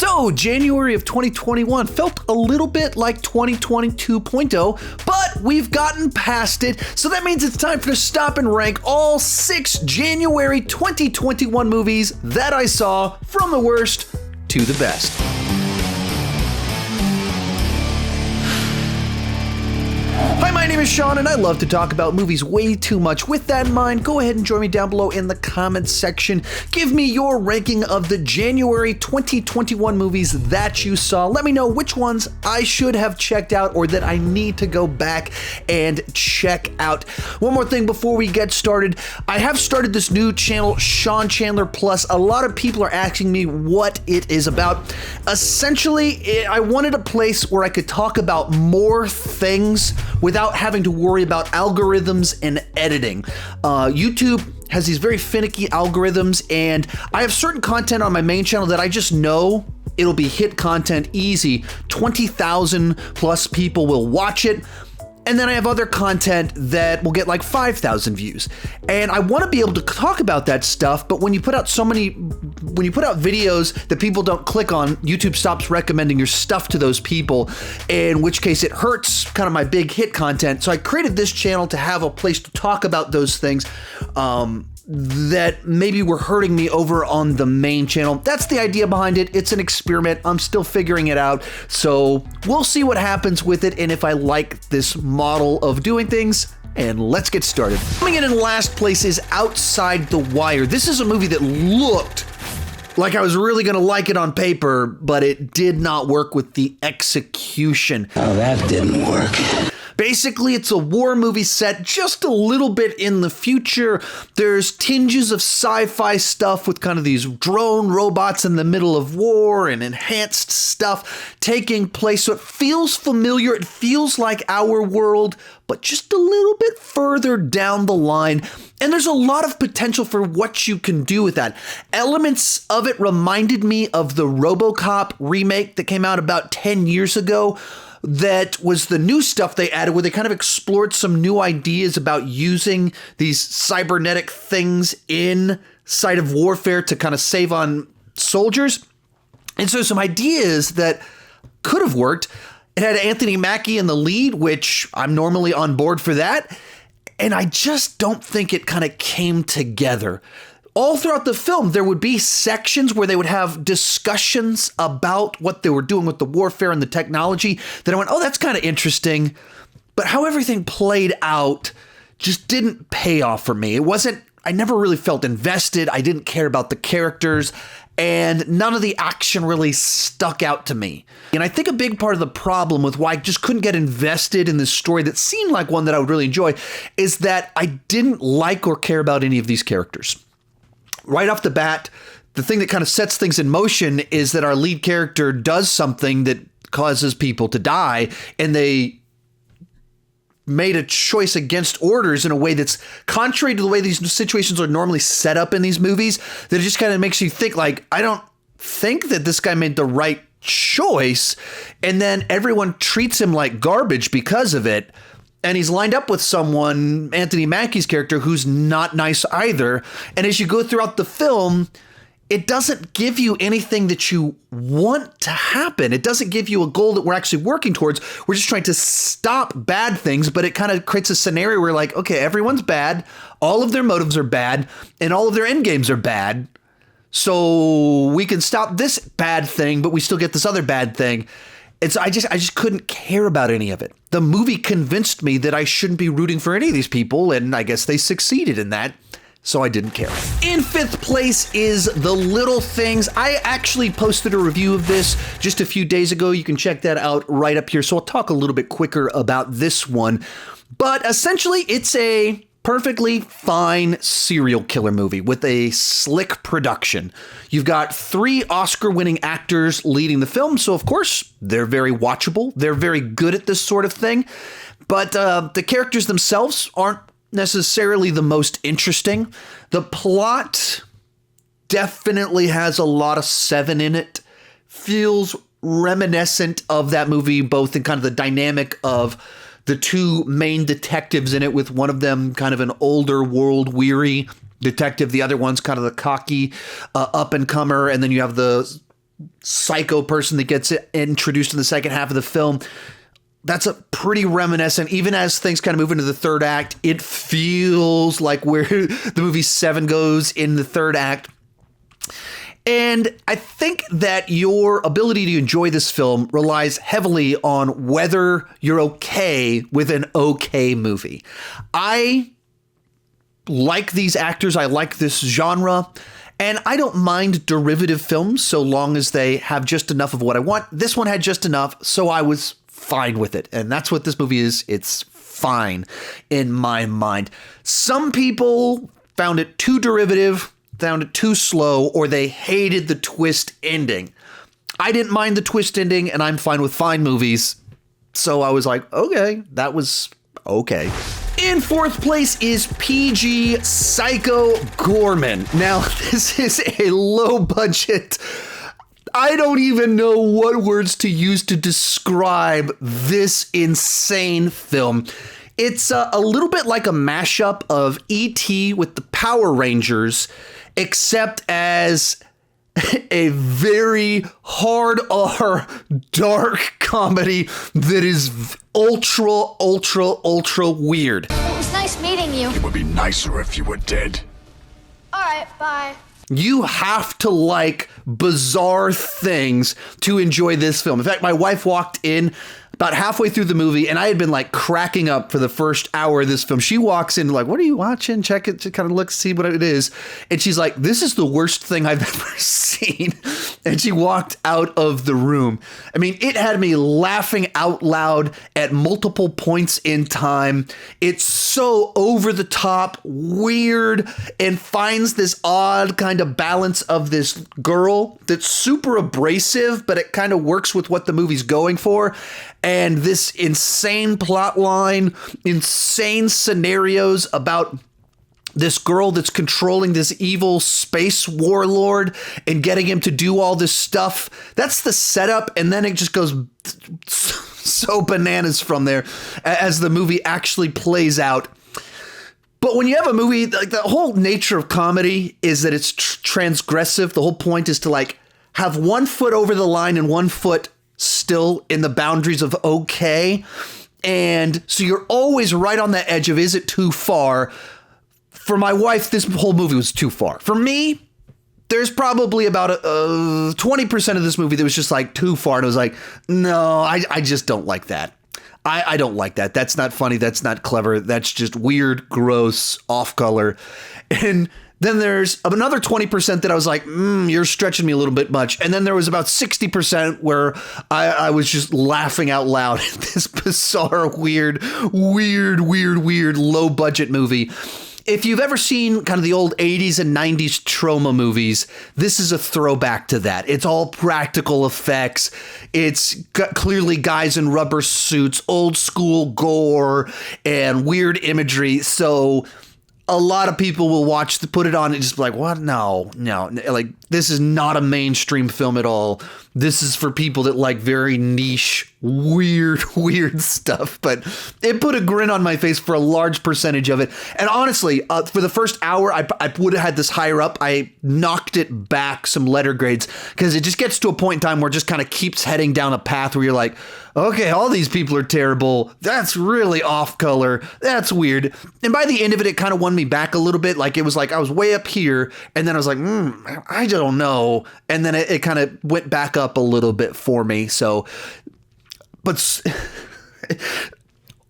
So, January of 2021 felt a little bit like 2020 2.0, but we've gotten past it, so that means it's time to stop and rank all 6 January 2021 movies that I saw from the worst to the best. Hi, my name is Sean, and I love to talk about movies way too much. With that in mind, go ahead and join me down below in the comments section. Give me your ranking of the January 2021 movies that you saw. Let me know which ones I should have checked out or that I need to go back and check out. One more thing before we get started. I have started this new channel, Sean Chandler Plus. A lot of people are asking me what it is about. Essentially, I wanted a place where I could talk about more things without having to worry about algorithms and editing. YouTube has these very finicky algorithms, and I have certain content on my main channel that I just know it'll be hit content easy. 20,000 plus people will watch it. And then I have other content that will get like 5,000 views. And I want to be able to talk about that stuff, but when you put out videos that people don't click on, YouTube stops recommending your stuff to those people, in which case it hurts kind of my big hit content. So I created this channel to have a place to talk about those things that maybe were hurting me over on the main channel. That's the idea behind it. It's an experiment. I'm still figuring it out. So we'll see what happens with it and if I like this model of doing things. And let's get started. Coming in last place is Outside the Wire. This is a movie that looked like I was really going to like it on paper, but it did not work with the execution. Oh, that didn't work. Basically, it's a war movie set just a little bit in the future. There's tinges of sci-fi stuff with kind of these drone robots in the middle of war and enhanced stuff taking place. So it feels familiar. It feels like our world, but just a little bit further down the line. And there's a lot of potential for what you can do with that. Elements of it reminded me of the RoboCop remake that came out about 10 years ago. That was the new stuff they added, where they kind of explored some new ideas about using these cybernetic things inside of warfare to kind of save on soldiers. And so some ideas that could have worked. It had Anthony Mackie in the lead, which I'm normally on board for that. And I just don't think it kind of came together. All throughout the film, there would be sections where they would have discussions about what they were doing with the warfare and the technology that I went, oh, that's kind of interesting. But how everything played out just didn't pay off for me. I never really felt invested. I didn't care about the characters, and none of the action really stuck out to me. And I think a big part of the problem with why I just couldn't get invested in this story that seemed like one that I would really enjoy is that I didn't like or care about any of these characters. Right off the bat, the thing that kind of sets things in motion is that our lead character does something that causes people to die, and they made a choice against orders in a way that's contrary to the way these situations are normally set up in these movies, that it just kind of makes you think, like, I don't think that this guy made the right choice, and then everyone treats him like garbage because of it. And he's lined up with someone, Anthony Mackie's character, who's not nice either. And as you go throughout the film, it doesn't give you anything that you want to happen. It doesn't give you a goal that we're actually working towards. We're just trying to stop bad things, but it kind of creates a scenario where, like, okay, everyone's bad, all of their motives are bad, and all of their end games are bad. So we can stop this bad thing, but we still get this other bad thing. And so I just couldn't care about any of it. The movie convinced me that I shouldn't be rooting for any of these people, and I guess they succeeded in that, so I didn't care. In 5th place is The Little Things. I actually posted a review of this just a few days ago. You can check that out right up here, so I'll talk a little bit quicker about this one. But essentially, it's a perfectly fine serial killer movie with a slick production. You've got 3 Oscar-winning actors leading the film, so of course, they're very watchable. They're very good at this sort of thing. But the characters themselves aren't necessarily the most interesting. The plot definitely has a lot of Seven in it. Feels reminiscent of that movie, both in kind of the dynamic of the 2 main detectives in it, with one of them kind of an older, world-weary detective. The other one's kind of the cocky up-and-comer. And then you have the psycho person that gets introduced in the second half of the film. That's a pretty reminiscent. Even as things kind of move into the third act, it feels like where the movie Seven goes in the third act. And I think that your ability to enjoy this film relies heavily on whether you're okay with an okay movie. I like these actors. I like this genre. And I don't mind derivative films so long as they have just enough of what I want. This one had just enough, so I was fine with it. And that's what this movie is. It's fine in my mind. Some people found it too derivative, found it too slow, or they hated the twist ending. I didn't mind the twist ending, and I'm fine with fine movies. So I was like, okay, that was okay. In fourth place is PG Psycho Goreman. Now, this is a low budget. I don't even know what words to use to describe this insane film. It's a little bit like a mashup of E.T. with the Power Rangers, except as a very hard R dark comedy that is ultra weird. It was nice meeting you. It would be nicer if you were dead. All right, bye. You have to like bizarre things to enjoy this film. In fact, my wife walked in about halfway through the movie, and I had been like cracking up for the first hour of this film. She walks in like, what are you watching? Check it to kind of look, see what it is. And she's like, this is the worst thing I've ever seen. And she walked out of the room. I mean, it had me laughing out loud at multiple points in time. It's so over the top, weird, and finds this odd kind of balance of this girl that's super abrasive, but it kind of works with what the movie's going for. And this insane plot line, insane scenarios about this girl that's controlling this evil space warlord and getting him to do all this stuff. That's the setup. And then it just goes so bananas from there as the movie actually plays out. But when you have a movie, like the whole nature of comedy is that it's transgressive. The whole point is to like have one foot over the line and one foot still in the boundaries of okay. And so you're always right on the edge of, is it too far? For my wife, this whole movie was too far. For me, there's probably about 20% of this movie that was just like too far. And it was like, no, I just don't like that. I don't like that. That's not funny. That's not clever. That's just weird, gross, off color. And then there's another 20% that I was like, you're stretching me a little bit much. And then there was about 60% where I was just laughing out loud at this bizarre, weird, low budget movie. If you've ever seen kind of the old 80s and 90s trauma movies, this is a throwback to that. It's all practical effects. It's got clearly guys in rubber suits, old school gore, and weird imagery. So a lot of people will put it on and just be like, what? No. Like, this is not a mainstream film at all. This is for people that like very niche, weird stuff. But it put a grin on my face for a large percentage of it. And honestly, for the first hour, I would have had this higher up. I knocked it back some letter grades because it just gets to a point in time where it just kind of keeps heading down a path where you're like, okay, all these people are terrible. That's really off color. That's weird. And by the end of it, it kind of won me back a little bit. Like, it was like I was way up here and then I was like, I don't know. And then it kind of went back up a little bit for me. So, but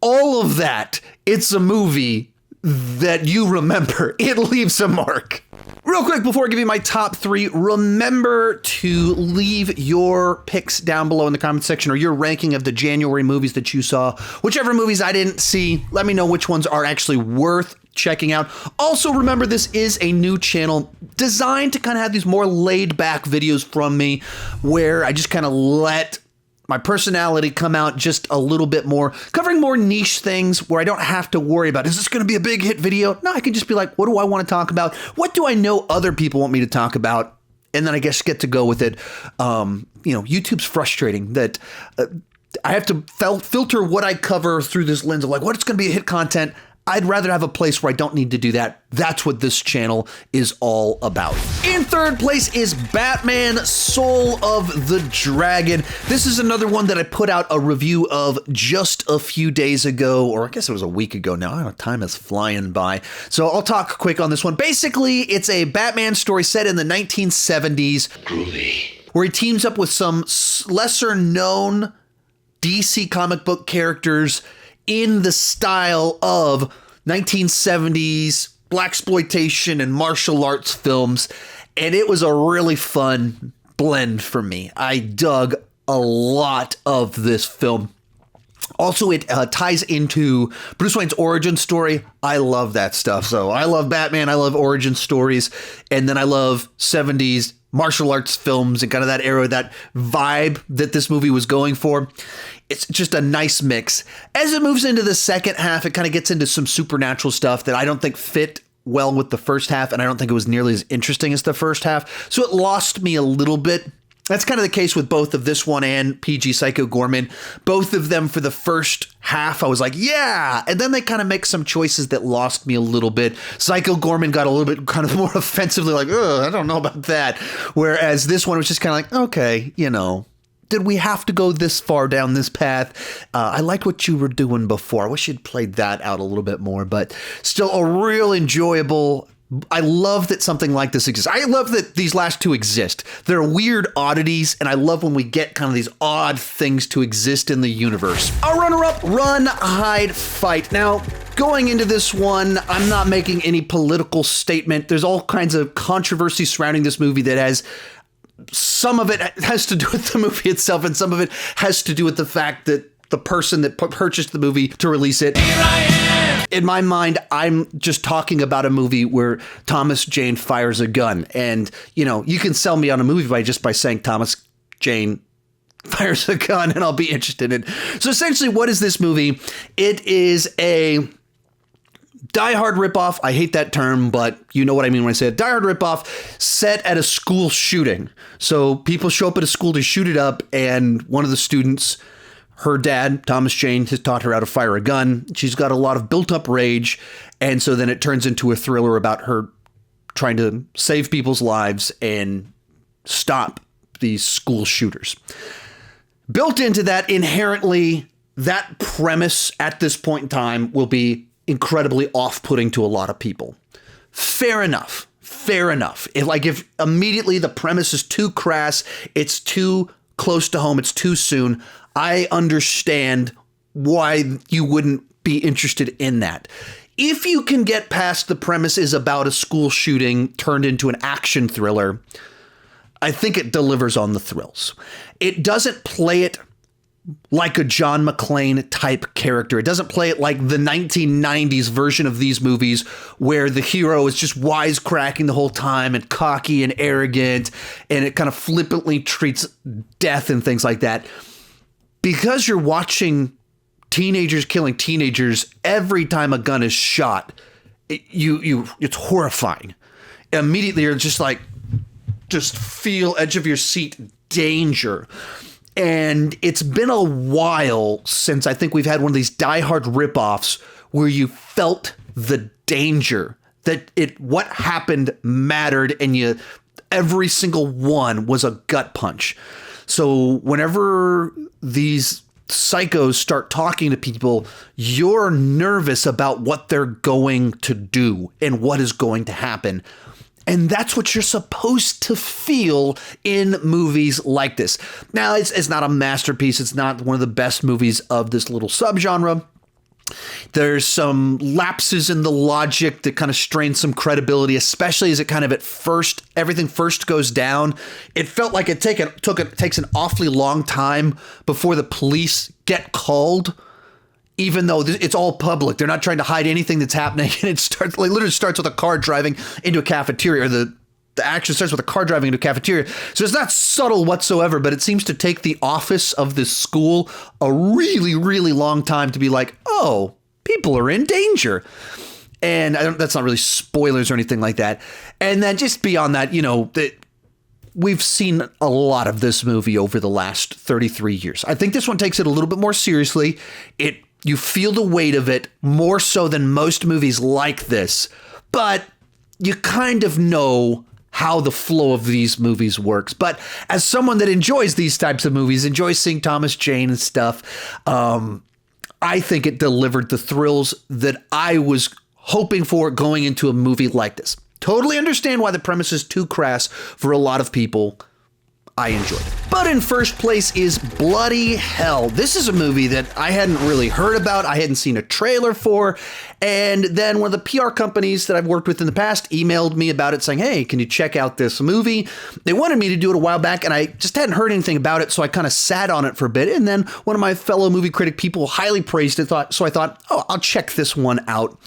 all of that, it's a movie that you remember. It leaves a mark. Real quick, before I give you my top three, remember to leave your picks down below in the comment section or your ranking of the January movies that you saw. Whichever movies I didn't see, let me know which ones are actually worth checking out. Also, remember, this is a new channel designed to kind of have these more laid back videos from me where I just kind of let my personality come out just a little bit more, covering more niche things where I don't have to worry about, is this going to be a big hit video? No, I can just be like, what do I want to talk about? What do I know other people want me to talk about? And then I guess get to go with it. YouTube's frustrating that I have to filter what I cover through this lens of like, what's going to be a hit content? I'd rather have a place where I don't need to do that. That's what this channel is all about. In third place is Batman Soul of the Dragon. This is another one that I put out a review of just a few days ago, or I guess it was a week ago now. I don't know, time is flying by. So I'll talk quick on this one. Basically, it's a Batman story set in the 1970s. Groovy. Where he teams up with some lesser known DC comic book characters in the style of 1970s blaxploitation and martial arts films. And it was a really fun blend for me. I dug a lot of this film. Also, it ties into Bruce Wayne's origin story. I love that stuff. So I love Batman. I love origin stories. And then I love 70s martial arts films and kind of that era, that vibe that this movie was going for. It's just a nice mix. As it moves into the second half, it kind of gets into some supernatural stuff that I don't think fit well with the first half, and I don't think it was nearly as interesting as the first half. So it lost me a little bit. That's kind of the case with both of this one and PG Psycho Goreman. Both of them for the first half, I was like, yeah. And then they kind of make some choices that lost me a little bit. Psycho Goreman got a little bit kind of more offensively like, I don't know about that. Whereas this one was just kind of like, okay, did we have to go this far down this path? I liked what you were doing before. I wish you'd played that out a little bit more, but still a real enjoyable. I love that something like this exists. I love that these last two exist. They're weird oddities, and I love when we get kind of these odd things to exist in the universe. Our runner-up, Run, Hide, Fight. Now, going into this one, I'm not making any political statement. There's all kinds of controversy surrounding this movie that has... Some of it has to do with the movie itself, and some of it has to do with the fact that the person that purchased the movie to release it. Here I am! In my mind, I'm just talking about a movie where Thomas Jane fires a gun. And, you can sell me on a movie by saying Thomas Jane fires a gun, and I'll be interested in it. So essentially, what is this movie? It is a Die Hard ripoff. I hate that term, but you know what I mean when I say it. Die Hard ripoff set at a school shooting. So people show up at a school to shoot it up, and one of the students, her dad, Thomas Jane, has taught her how to fire a gun. She's got a lot of built-up rage, and so then it turns into a thriller about her trying to save people's lives and stop these school shooters. Built into that, inherently, that premise at this point in time will be incredibly off-putting to a lot of people. Fair enough. If immediately the premise is too crass, it's too close to home, it's too soon, I understand why you wouldn't be interested in that. If you can get past the premise is about a school shooting turned into an action thriller, I think it delivers on the thrills. It doesn't play it like a John McClane type character. It doesn't play it like the 1990s version of these movies where the hero is just wisecracking the whole time and cocky and arrogant, and it kind of flippantly treats death and things like that. Because you're watching teenagers killing teenagers every time a gun is shot, it's horrifying. Immediately you're just feel edge of your seat danger. And it's been a while since I think we've had one of these Die Hard ripoffs where you felt the danger, that what happened mattered, and every single one was a gut punch. So whenever these psychos start talking to people, you're nervous about what they're going to do and what is going to happen. And that's what you're supposed to feel in movies like this. Now, it's not a masterpiece. It's not one of the best movies of this little subgenre. There's some lapses in the logic that kind of strain some credibility, especially as it kind of everything first goes down. It felt like it takes an awfully long time before the police get called. Even though it's all public, they're not trying to hide anything that's happening. And it literally starts with a car driving into a cafeteria. Or the action starts with a car driving into a cafeteria. So it's not subtle whatsoever, but it seems to take the office of this school a really, really long time to be like, oh, people are in danger. And that's not really spoilers or anything like that. And then just beyond that, we've seen a lot of this movie over the last 33 years. I think this one takes it a little bit more seriously. It You feel the weight of it more so than most movies like this, but you kind of know how the flow of these movies works. But as someone that enjoys these types of movies, enjoys seeing Thomas Jane and stuff, I think it delivered the thrills that I was hoping for going into a movie like this. Totally understand why the premise is too crass for a lot of people. I enjoyed it. But in first place is Bloody Hell. This is a movie that I hadn't really heard about. I hadn't seen a trailer for. And then one of the PR companies that I've worked with in the past emailed me about it saying, hey, can you check out this movie? They wanted me to do it a while back and I just hadn't heard anything about it. So I kind of sat on it for a bit. And then one of my fellow movie critic people highly praised it. So I thought, oh, I'll check this one out.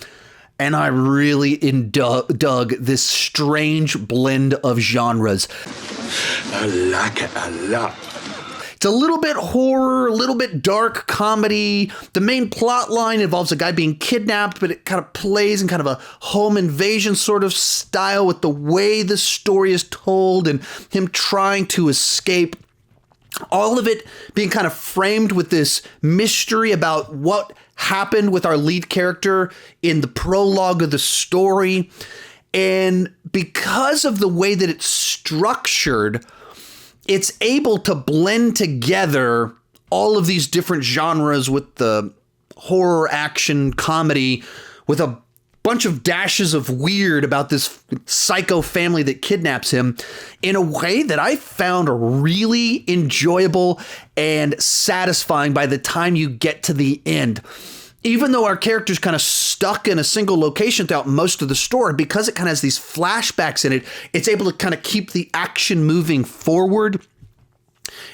And I really dug this strange blend of genres. I like it a lot. It's a little bit horror, a little bit dark comedy. The main plot line involves a guy being kidnapped, but it kind of plays in kind of a home invasion sort of style with the way the story is told and him trying to escape. All of it being kind of framed with this mystery about what happened with our lead character in the prologue of the story. And because of the way that it's structured, it's able to blend together all of these different genres with the horror, action, comedy, with a bunch of dashes of weird about this psycho family that kidnaps him in a way that I found really enjoyable and satisfying by the time you get to the end. Even though our character's kind of stuck in a single location throughout most of the story, because it kind of has these flashbacks in it, it's able to kind of keep the action moving forward.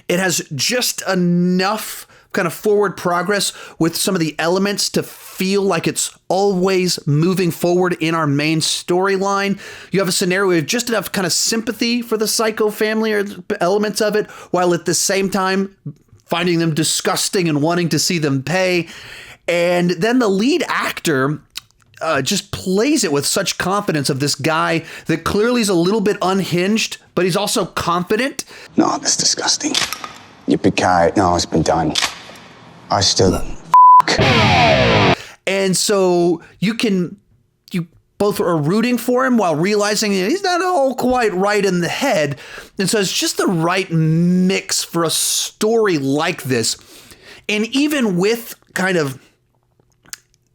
It has just enough kind of forward progress with some of the elements to feel like it's always moving forward in our main storyline. You have a scenario with just enough kind of sympathy for the psycho family or elements of it, while at the same time finding them disgusting and wanting to see them pay. And then the lead actor just plays it with such confidence of this guy that clearly is a little bit unhinged, but he's also confident. No, that's disgusting. Yippee-ki-yay. No, it's been done. I still... And so you both are rooting for him while realizing that he's not all quite right in the head. And so it's just the right mix for a story like this. And even with kind of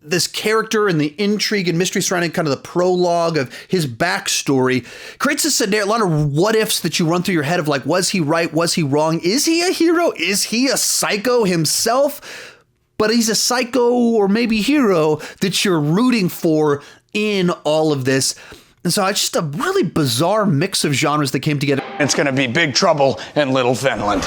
this character and the intrigue and mystery surrounding kind of the prologue of his backstory, creates a scenario, a lot of what ifs that you run through your head of like, was he right? Was he wrong? Is he a hero? Is he a psycho himself? But he's a psycho or maybe hero that you're rooting for in all of this. And so it's just a really bizarre mix of genres that came together. It's gonna be big trouble in Little Finland.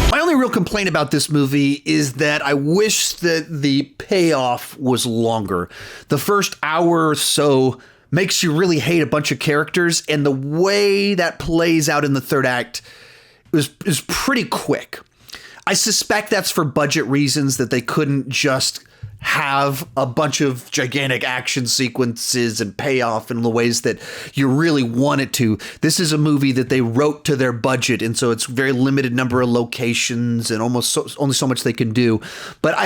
My only real complaint about this movie is that I wish that the payoff was longer. The first hour or so makes you really hate a bunch of characters, and the way that plays out in the third act is pretty quick. I suspect that's for budget reasons, that they couldn't just have a bunch of gigantic action sequences and payoff in the ways that you really wanted to. This is a movie that they wrote to their budget, and so it's very limited number of locations and only so much they can do. But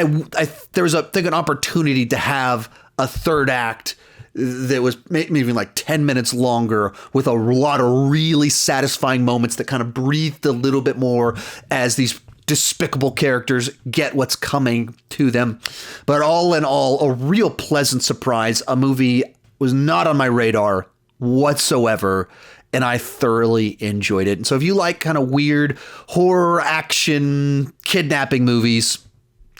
there was an opportunity to have a third act that was maybe like 10 minutes longer with a lot of really satisfying moments that kind of breathed a little bit more as these despicable characters get what's coming to them. But all in all, a real pleasant surprise. A movie was not on my radar whatsoever, and I thoroughly enjoyed it. And so if you like kind of weird horror, action, kidnapping movies,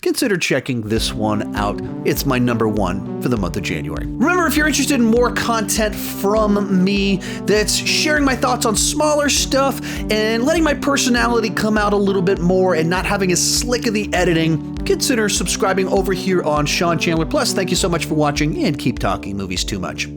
consider checking this one out. It's my number one for the month of January. Remember, if you're interested in more content from me that's sharing my thoughts on smaller stuff and letting my personality come out a little bit more and not having as slick of the editing, consider subscribing over here on Sean Chandler Plus. Thank you so much for watching, and keep talking movies too much.